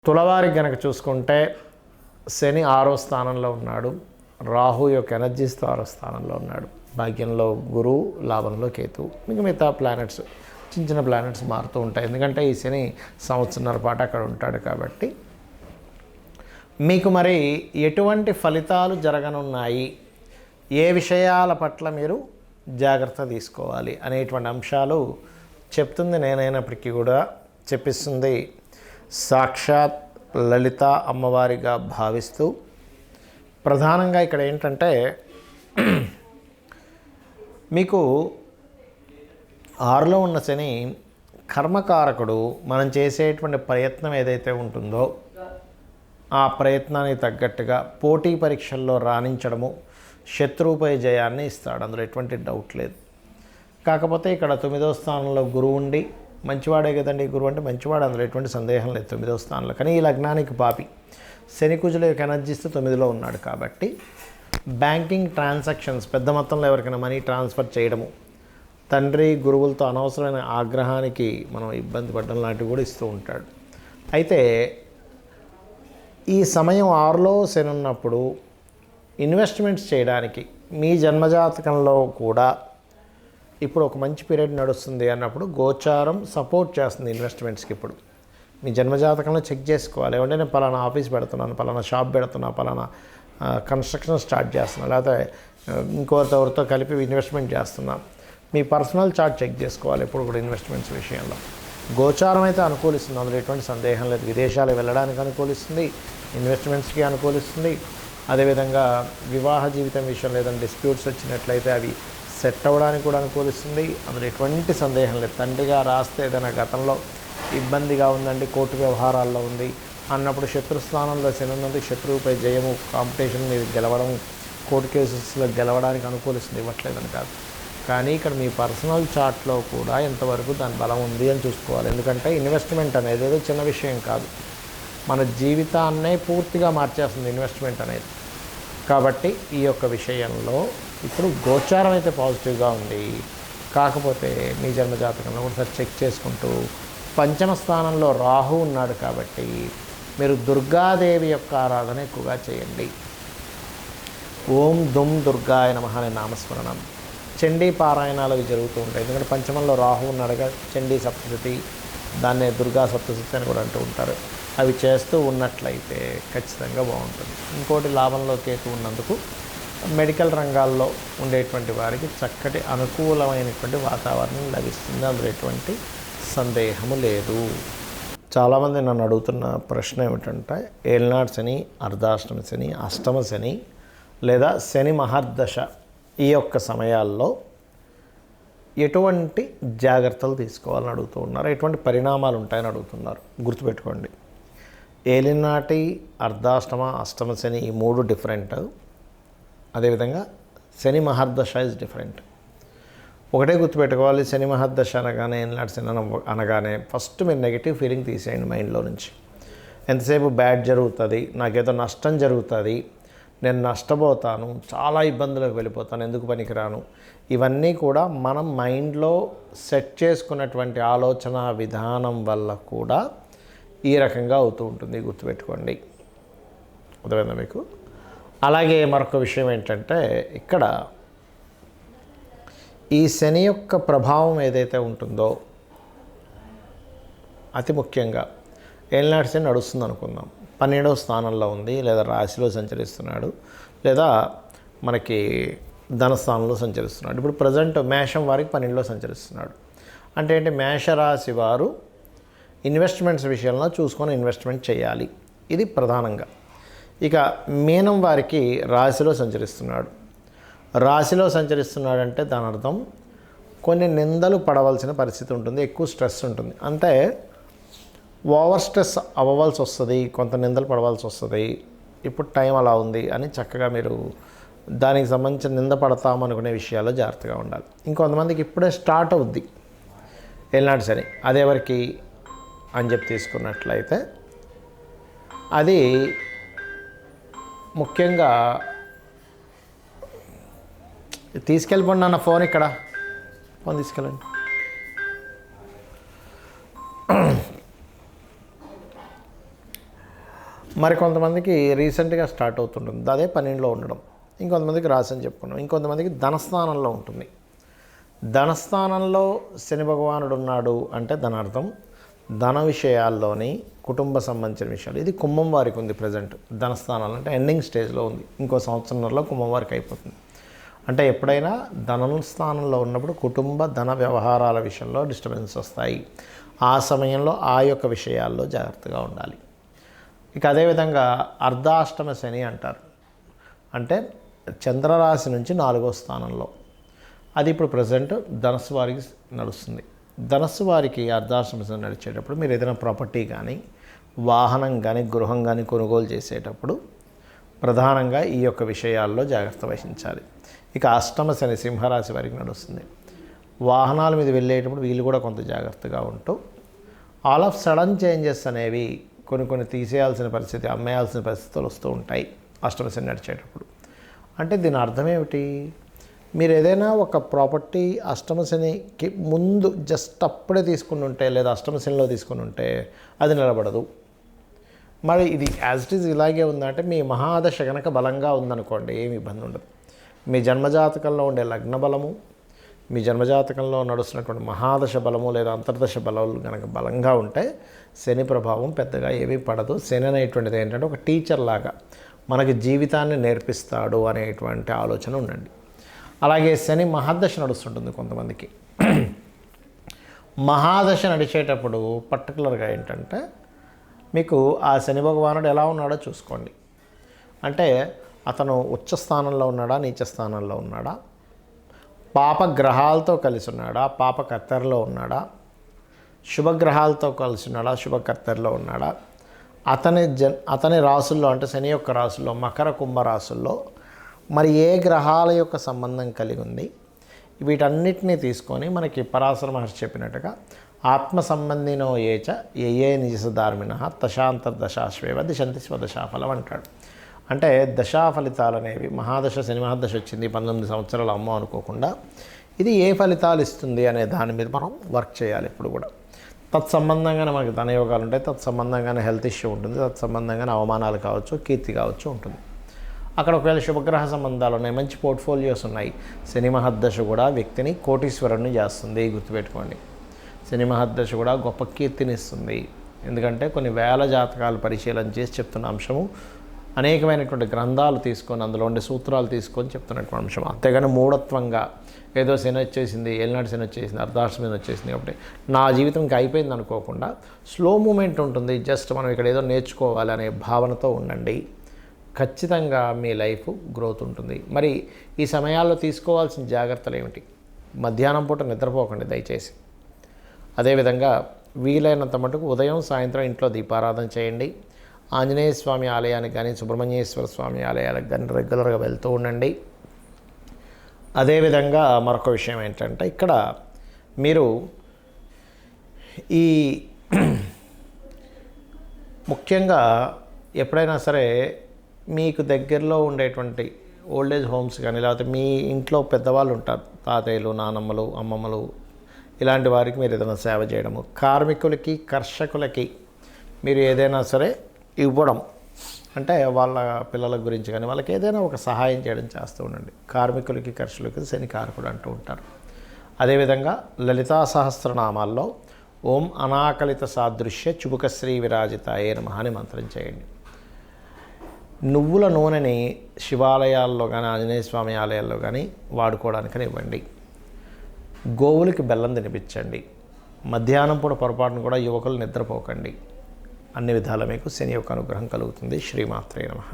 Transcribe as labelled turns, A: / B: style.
A: తులవారికి గనక చూసుకుంటే శని 6వ స్థానంలో ఉన్నాడు. రాహు యొక్క ఎనర్జీస్తో 6వ స్థానంలో ఉన్నాడు. భాగ్యంలో గురువు, లాభంలో కేతువు. మిగతా ప్లానెట్స్ చిన్న చిన్న ప్లానెట్స్ మారుతూ ఉంటాయి. ఎందుకంటే ఈ శని సంవత్సరాల పాటు అక్కడ ఉంటాడు కాబట్టి. మీకు మరి ఎటువంటి ఫలితాలు జరగనున్నాయి, ఏ విషయాల పట్ల మీరు జాగ్రత్త తీసుకోవాలి అనేటువంటి అంశాలు చెప్తుంది నేనైనప్పటికీ కూడా చెప్పిస్తుంది సాక్షాత్ లలిత అమ్మవారిగా భావిస్తూ. ప్రధానంగా ఇక్కడ ఏంటంటే మీకు 6లో ఉన్న శని కర్మకారకుడు. మనం చేసేటువంటి ప్రయత్నం ఏదైతే ఉంటుందో ఆ ప్రయత్నానికి తగ్గట్టుగా పోటీ పరీక్షల్లో రాణించడము, శత్రువుపై జయాన్ని ఇస్తాడు, అందులో ఎటువంటి డౌట్ లేదు. కాకపోతే ఇక్కడ 9వ స్థానంలో గురువు ఉండి, మంచివాడే కదండి గురువు అంటే మంచివాడు, అందులో ఎటువంటి సందేహం లేదు 9వ స్థానంలో. కానీ ఈ లగ్నానికి పాపి శని కుజుల యొక్క ఎనర్జీస్తో 9లో ఉన్నాడు కాబట్టి బ్యాంకింగ్ ట్రాన్సాక్షన్స్, పెద్ద మొత్తంలో ఎవరికైనా మనీ ట్రాన్స్ఫర్ చేయడము, తండ్రి గురువులతో అనవసరమైన ఆగ్రహానికి మనం ఇబ్బంది పడడం లాంటివి కూడా ఇస్తూ ఉంటాడు. అయితే ఈ సమయం 6లో శని ఉన్నప్పుడు ఇన్వెస్ట్మెంట్స్ చేయడానికి మీ జన్మజాతకంలో కూడా ఇప్పుడు ఒక మంచి పీరియడ్ నడుస్తుంది అన్నప్పుడు గోచారం సపోర్ట్ చేస్తుంది ఇన్వెస్ట్మెంట్స్కి. ఇప్పుడు మీ జన్మజాతకంలో చెక్ చేసుకోవాలి. ఏమంటే నేను పలానా ఆఫీస్ పెడుతున్నాను, పలానా షాప్ పెడుతున్నా, పలానా కన్స్ట్రక్షన్ స్టార్ట్ చేస్తున్నా, లేకపోతే ఇంకొకరితో కలిపి ఇన్వెస్ట్మెంట్ చేస్తున్నా. మీ పర్సనల్ చార్ట్ చెక్ చేసుకోవాలి ఎప్పుడు కూడా ఇన్వెస్ట్మెంట్స్ విషయంలో. గోచారం అయితే అనుకూలిస్తుంది, అందులో ఎటువంటి సందేహం లేదు. విదేశాలు వెళ్ళడానికి అనుకూలిస్తుంది, ఇన్వెస్ట్మెంట్స్కి అనుకూలిస్తుంది. అదేవిధంగా వివాహ జీవితం విషయం లేదని డిస్ప్యూట్స్ వచ్చినట్లయితే అవి సెట్ అవ్వడానికి కూడా అనుకూలిస్తుంది, అందులో ఎటువంటి సందేహం లేదు. తండ్రిగా రాస్తే ఏదైనా గతంలో ఇబ్బందిగా ఉందండి, కోర్టు వ్యవహారాల్లో ఉంది అన్నప్పుడు శత్రుస్థానంలో శని ఉన్నది, శత్రువుపై జయము, కాంపిటీషన్ మీద గెలవడం, కోర్టు కేసెస్లో గెలవడానికి అనుకూలిస్తుంది, ఇవ్వట్లేదని కాదు. కానీ ఇక్కడ మీ పర్సనల్ చార్ట్లో కూడా ఎంతవరకు దాని బలం ఉంది అని చూసుకోవాలి. ఎందుకంటే ఇన్వెస్ట్మెంట్ అనేది ఏదో చిన్న విషయం కాదు, మన జీవితాన్నే పూర్తిగా మార్చేస్తుంది ఇన్వెస్ట్మెంట్ అనేది. కాబట్టి ఈ యొక్క విషయంలో ఇప్పుడు గోచారం అయితే పాజిటివ్గా ఉంది. కాకపోతే మీ జన్మజాతకంలో ఒకసారి చెక్ చేసుకుంటూ, 5వ స్థానంలో రాహు ఉన్నాడు కాబట్టి మీరు దుర్గాదేవి యొక్క ఆరాధన ఎక్కువగా చేయండి. ఓం దుమ్ దుర్గాయ నమః అనే నామస్మరణం, చండీ పారాయణాలు అవి జరుగుతూ ఉంటాయి. ఎందుకంటే 5మంలో రాహు ఉన్నాడుగా, చండీ సప్తశతి, దాన్నే దుర్గా సప్తశతి అని కూడా అంటూ ఉంటారు. అవి చేస్తూ ఉన్నట్లయితే ఖచ్చితంగా బాగుంటుంది. ఇంకోటి లాభంలో కేతు ఉన్నందుకు మెడికల్ రంగాల్లో ఉండేటువంటి వారికి చక్కటి అనుకూలమైనటువంటి వాతావరణం లభిస్తుంది, అందులో ఎటువంటి సందేహము లేదు. చాలామంది నన్ను అడుగుతున్న ప్రశ్న ఏమిటంటే ఏలినాటి శని, అర్ధాష్టమ శని, అష్టమ శని లేదా శని మహర్దశ ఈ యొక్క సమయాల్లో ఎటువంటి జాగ్రత్తలు తీసుకోవాలని అడుగుతూ ఉన్నారు, ఎటువంటి పరిణామాలు ఉంటాయని అడుగుతున్నారు. గుర్తుపెట్టుకోండి, ఏలినాటి, అర్ధాష్టమ, అష్టమ శని ఈ 3 డిఫరెంట్. అదేవిధంగా శని మహర్దశ ఇస్ డిఫరెంట్. ఒకటే గుర్తుపెట్టుకోవాలి, శని మహర్దశ అనగానే, ఏలినాటి శని అనగానే ఫస్ట్ మీరు నెగిటివ్ ఫీలింగ్ తీసేయండి మైండ్లో నుంచి. ఎంతసేపు బ్యాడ్ జరుగుతుంది, నాకేదో నష్టం జరుగుతుంది, నేను నష్టపోతాను, చాలా ఇబ్బందులకు వెళ్ళిపోతాను, ఎందుకు పనికిరాను, ఇవన్నీ కూడా మనం మైండ్లో సెట్ చేసుకున్నటువంటి ఆలోచన విధానం వల్ల కూడా ఈ రకంగా అవుతూ ఉంటుంది. గుర్తుపెట్టుకోండి, అర్థమైందా మీకు? అలాగే మరొక విషయం ఏంటంటే ఇక్కడ ఈ శని యొక్క ప్రభావం ఏదైతే ఉంటుందో అతి ముఖ్యంగా ఏలినాటి శని నడుస్తుంది అనుకుందాం, 12వ స్థానంలో ఉంది, లేదా రాశిలో సంచరిస్తున్నాడు, లేదా మనకి ధనస్థానంలో సంచరిస్తున్నాడు. ఇప్పుడు ప్రజెంట్ మేషం వారికి 12లో సంచరిస్తున్నాడు. అంటే ఏంటి, మేషరాశి వారు ఇన్వెస్ట్మెంట్స్ విషయంలో చూసుకొని ఇన్వెస్ట్మెంట్ చేయాలి, ఇది ప్రధానంగా. ఇక మీనం వారికి రాశిలో సంచరిస్తున్నాడు. రాశిలో సంచరిస్తున్నాడంటే దాని అర్థం కొన్ని నిందలు పడవలసిన పరిస్థితి ఉంటుంది, ఎక్కువ స్ట్రెస్ ఉంటుంది. అంటే ఓవర్ స్ట్రెస్ అవ్వవలసి వస్తుంది, కొంత నిందలు పడవలసి వస్తుంది. ఇప్పుడు టైం అలా ఉంది అని చక్కగా మీరు దానికి సంబంధించిన నింద పడతామనుకునే విషయాల్లో జాగ్రత్తగా ఉండాలి. ఇంకొంతమందికి ఇప్పుడే స్టార్ట్ అవుద్ది ఏలినాటి శని, అదెవరికి అని చెప్పి తీసుకున్నట్లయితే అది ముఖ్యంగా తీసుకెళ్ళిపోండి అన్న ఫోన్, ఇక్కడ ఫోన్ తీసుకెళ్ళండి. మరి కొంతమందికి రీసెంట్గా స్టార్ట్ అవుతుంటుంది, అదే 12లో ఉండడం. ఇంకొంతమందికి రాశి అని చెప్పుకున్నాం. ఇంకొంతమందికి ధనస్థానంలో ఉంటుంది. ధనస్థానంలో శని భగవానుడు ఉన్నాడు అంటే దాని అర్థం ధన విషయాల్లోని కుటుంబ సంబంధించిన విషయాలు. ఇది కుంభం వారికి ఉంది ప్రజెంట్. ధనస్థానాలు అంటే ఎండింగ్ స్టేజ్లో ఉంది. ఇంకో సంవత్సరంలో కుంభం వారికి అయిపోతుంది. అంటే ఎప్పుడైనా ధనస్థానంలో ఉన్నప్పుడు కుటుంబ ధన వ్యవహారాల విషయంలో డిస్టర్బెన్స్ వస్తాయి. ఆ సమయంలో ఆ యొక్క విషయాల్లో జాగ్రత్తగా ఉండాలి. ఇక అదేవిధంగా అర్ధాష్టమ శని అంటారు. అంటే చంద్రరాశి నుంచి 4వ స్థానంలో, అది ఇప్పుడు ప్రజెంట్ ధనస్సు వారికి నడుస్తుంది. ధనస్సు వారికి అర్ధాష్టమ శని నడిచేటప్పుడు మీరు ఏదైనా ప్రాపర్టీ కానీ వాహనం కానీ గృహం కానీ కొనుగోలు చేసేటప్పుడు ప్రధానంగా ఈ యొక్క విషయాల్లో జాగ్రత్త వహించాలి. ఇక అష్టమ శని సింహరాశి వారికి నడుస్తుంది. వాహనాల మీద వెళ్ళేటప్పుడు వీళ్ళు కూడా కొంత జాగ్రత్తగా ఉంటూ ఆల్ ఆఫ్ సడన్ చేంజెస్ అనేవి కొన్ని తీసేయాల్సిన పరిస్థితి, అమ్మేయాల్సిన పరిస్థితులు వస్తూ ఉంటాయి అష్టమ శని నడిచేటప్పుడు. అంటే దీని అర్థం ఏమిటి? మీరు ఏదైనా ఒక ప్రాపర్టీ అష్టమ శనికి ముందు జస్ట్ అప్పుడే తీసుకుని ఉంటే లేదా అష్టమ శనిలో తీసుకుని ఉంటే అది నిలబడదు. మరి ఇది యాజ్ ఇట్ ఈజ్ ఇలాగే ఉందంటే మీ మహాదశ కనుక బలంగా ఉందనుకోండి ఏమి ఇబ్బంది ఉండదు. మీ జన్మజాతకంలో ఉండే లగ్న బలము, మీ జన్మజాతకంలో నడుస్తున్నటువంటి మహాదశ బలము లేదా అంతర్దశ బలాలు కనుక బలంగా ఉంటే శని ప్రభావం పెద్దగా ఏమీ పడదు. శని అనేటువంటిది ఏంటంటే ఒక టీచర్ లాగా మనకి జీవితాన్ని నేర్పిస్తాడు అనేటువంటి ఆలోచన ఉండండి. అలాగే శని మహాదశ నడుస్తుంటుంది కొంతమందికి. మహాదశ నడిచేటప్పుడు పర్టికులర్గా ఏంటంటే మీకు ఆ శని భగవానుడు ఎలా ఉన్నాడో చూసుకోండి. అంటే అతను ఉచ్చ స్థానంలో ఉన్నాడా, నీచ స్థానంలో ఉన్నాడా, పాపగ్రహాలతో కలిసి ఉన్నాడా, పాపకత్తెరలో ఉన్నాడా, శుభగ్రహాలతో కలిసి ఉన్నాడా, శుభకత్తెరలో ఉన్నాడా, అతని రాసుల్లో అంటే శని యొక్క రాసుల్లో మకర కుంభ రాసుల్లో మరి ఏ గ్రహాల యొక్క సంబంధం కలిగి ఉంది, వీటన్నిటినీ తీసుకొని మనకి పరాశర మహర్షి చెప్పినట్టుగా ఆత్మ సంబంధినో ఏచ ఏ నిజధార్మిణ దశాంతర్దశాశ్వేవ దిశంతి స్వదశాఫలం అంటాడు. అంటే దశా ఫలితాలు అనేవి మహాదశ శని మహాదశ వచ్చింది 19 సంవత్సరాలు అమ్మో అనుకోకుండా ఇది ఏ ఫలితాలు ఇస్తుంది అనే దాని మీద మనం వర్క్ చేయాలి. ఇప్పుడు కూడా తత్సంబంధంగానే మనకి ధనయోగాలు ఉంటాయి, తత్సంబంధంగానే హెల్త్ ఇష్యూ ఉంటుంది, తత్సంబంధంగానే అవమానాలు కావచ్చు, కీర్తి కావచ్చు ఉంటుంది. అక్కడ ఒకవేళ శుభగ్రహ సంబంధాలు ఉన్నాయి, మంచి పోర్ట్ఫోలియోస్ ఉన్నాయి. శని మహద్దశ కూడా వ్యక్తిని కోటీశ్వరుని చేస్తుంది, గుర్తుపెట్టుకోండి. శని మహద్దశ కూడా గొప్ప కీర్తిని ఇస్తుంది. ఎందుకంటే కొన్ని వేల జాతకాలు పరిశీలన చేసి చెప్తున్న అంశము, అనేకమైనటువంటి గ్రంథాలు తీసుకొని అందులో ఉండే సూత్రాలు తీసుకొని చెప్తున్నటువంటి అంశం. అంతేగాని మూఢత్వంగా ఏదో శని వచ్చేసింది, ఏలినాటి శని వచ్చేసింది, అర్ధాష్టమి వచ్చేసింది కాబట్టి నా జీవితం ఇంకా అయిపోయింది అనుకోకుండా స్లో మూమెంట్ ఉంటుంది. జస్ట్ మనం ఇక్కడ ఏదో నేర్చుకోవాలి అనే భావనతో ఉండండి. ఖచ్చితంగా మీ లైఫ్ గ్రోత్ ఉంటుంది. మరి ఈ సమయాల్లో తీసుకోవాల్సిన జాగ్రత్తలు ఏమిటి? మధ్యాహ్నం పూట నిద్రపోకండి దయచేసి. అదేవిధంగా వీలైనంత మటుకు ఉదయం సాయంత్రం ఇంట్లో దీపారాధన చేయండి. ఆంజనేయ స్వామి ఆలయానికి కానీ సుబ్రహ్మణ్యేశ్వర స్వామి ఆలయాలకు కానీ రెగ్యులర్గా వెళ్తూ ఉండండి. అదేవిధంగా మరొక విషయం ఏంటంటే ఇక్కడ మీరు ఈ ముఖ్యంగా ఎప్పుడైనా సరే మీకు దగ్గరలో ఉండేటువంటి ఓల్డేజ్ హోమ్స్ కానీ లేకపోతే మీ ఇంట్లో పెద్దవాళ్ళు ఉంటారు, తాతయ్యలు, నానమ్మలు, అమ్మమ్మలు, ఇలాంటి వారికి మీరు ఏదైనా సేవ చేయడము, కార్మికులకి, కర్షకులకి మీరు ఏదైనా సరే ఇవ్వడం, అంటే వాళ్ళ పిల్లల గురించి కానీ వాళ్ళకి ఏదైనా ఒక సహాయం చేయడం చేస్తూ ఉండండి. కార్మికులకి, కర్షకులకి శని కారకుడు అంటూ ఉంటారు. అదేవిధంగా లలితా సహస్రనామాల్లో ఓం అనాకలిత సాదృశ్య చుబుకశ్రీ విరాజితాయే నమః అని మంత్రం చేయండి. నువ్వుల నూనెని శివాలయాల్లో కానీ ఆంజనేయ స్వామి ఆలయాల్లో కానీ వాడుకోవడానికని ఇవ్వండి. గోవులకి బెల్లం తినిపించండి. మధ్యాహ్నం పూట పొరపాటును కూడా యువకులు నిద్రపోకండి. అన్ని విధాలా మీకు శని యొక్క అనుగ్రహం కలుగుతుంది. శ్రీమాత్రే నమః.